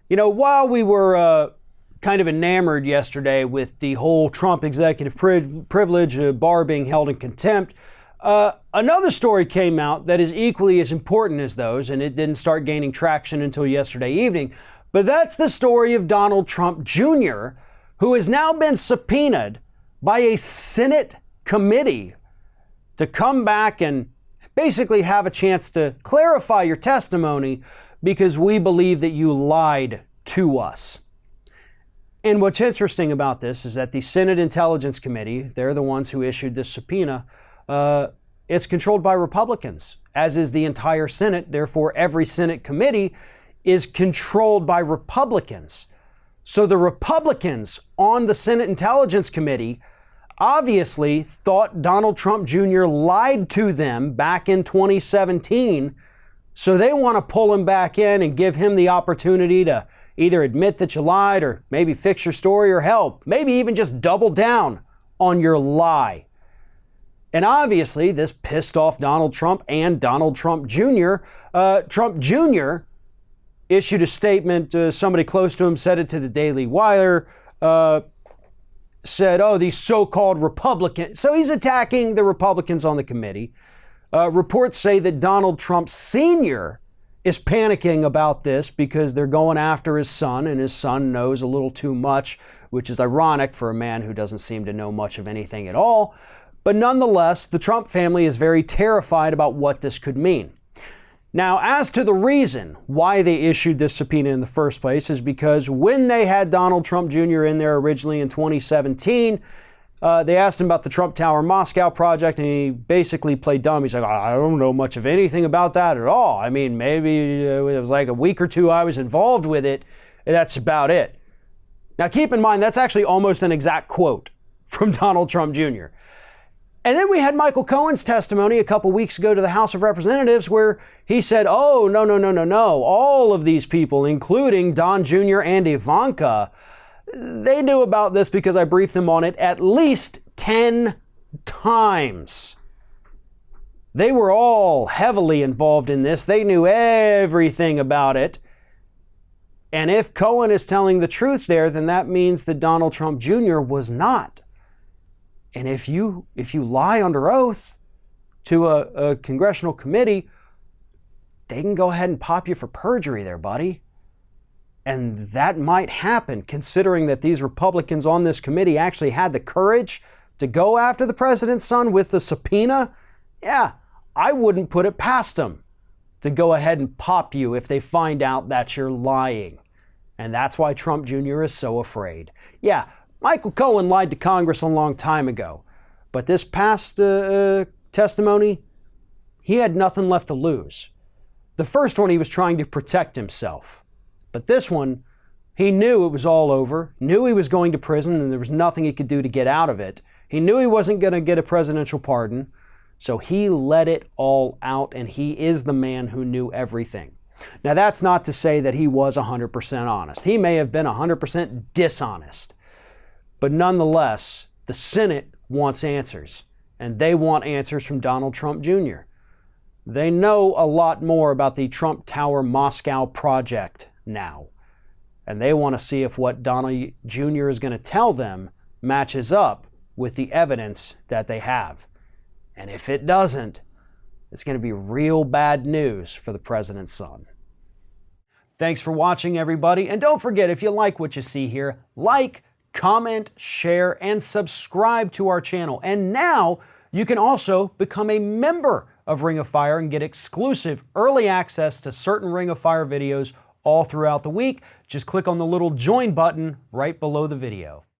You know, while we were kind of enamored yesterday with the whole Trump executive privilege, Barr being held in contempt, another story came out that is equally as important as those, and it didn't start gaining traction until yesterday evening. But that's the story of Donald Trump Jr., who has now been subpoenaed by a Senate committee to come back and basically have a chance to clarify your testimony because we believe that you lied to us. And what's interesting about this is that the Senate Intelligence Committee, they're the ones who issued this subpoena, it's controlled by Republicans, as is the entire Senate. Therefore, every Senate committee is controlled by Republicans. So the Republicans on the Senate Intelligence Committee obviously thought Donald Trump Jr. lied to them back in 2017. So they want to pull him back in and give him the opportunity to either admit that you lied or maybe fix your story or help, maybe even just double down on your lie. And obviously this pissed off Donald Trump and Donald Trump Jr. Trump Jr. issued a statement. Somebody close to him said it to the Daily Wire, said, oh, these so-called Republicans. So he's attacking the Republicans on the committee. Reports say that Donald Trump Sr. is panicking about this because they're going after his son, and his son knows a little too much, which is ironic for a man who doesn't seem to know much of anything at all. But nonetheless, the Trump family is very terrified about what this could mean. Now, as to the reason why they issued this subpoena in the first place is because when they had Donald Trump Jr. in there originally in 2017, they asked him about the Trump Tower Moscow project, and he basically played dumb. He's like, I don't know much of anything about that at all. I mean, maybe it was like a week or two I was involved with it, and that's about it. Now, keep in mind, that's actually almost an exact quote from Donald Trump Jr. And then we had Michael Cohen's testimony a couple weeks ago to the House of Representatives where he said, oh, no. All of these people, including Don Jr. and Ivanka, they knew about this because I briefed them on it at least 10 times. They were all heavily involved in this. They knew everything about it. And if Cohen is telling the truth there, then that means that Donald Trump Jr. was not. And if you lie under oath to a congressional committee, they can go ahead and pop you for perjury there, buddy. And that might happen considering that these Republicans on this committee actually had the courage to go after the president's son with the subpoena. Yeah, I wouldn't put it past them to go ahead and pop you if they find out that you're lying. And that's why Trump Jr. is so afraid. Yeah, Michael Cohen lied to Congress a long time ago. But this past testimony, he had nothing left to lose. The first one, he was trying to protect himself. But this one, he knew it was all over, knew he was going to prison and there was nothing he could do to get out of it. He knew he wasn't going to get a presidential pardon, so he let it all out, and he is the man who knew everything. Now, that's not to say that he was 100% honest. He may have been 100% dishonest. But nonetheless, the Senate wants answers, and they want answers from Donald Trump Jr. They know a lot more about the Trump Tower Moscow project now. And they want to see if what Donald Jr. is going to tell them matches up with the evidence that they have. And if it doesn't, it's going to be real bad news for the president's son. Thanks for watching, everybody. And don't forget, if you like what you see here, like, comment, share, and subscribe to our channel. And now you can also become a member of Ring of Fire and get exclusive early access to certain Ring of Fire videos all throughout the week. Just click on the little join button right below the video.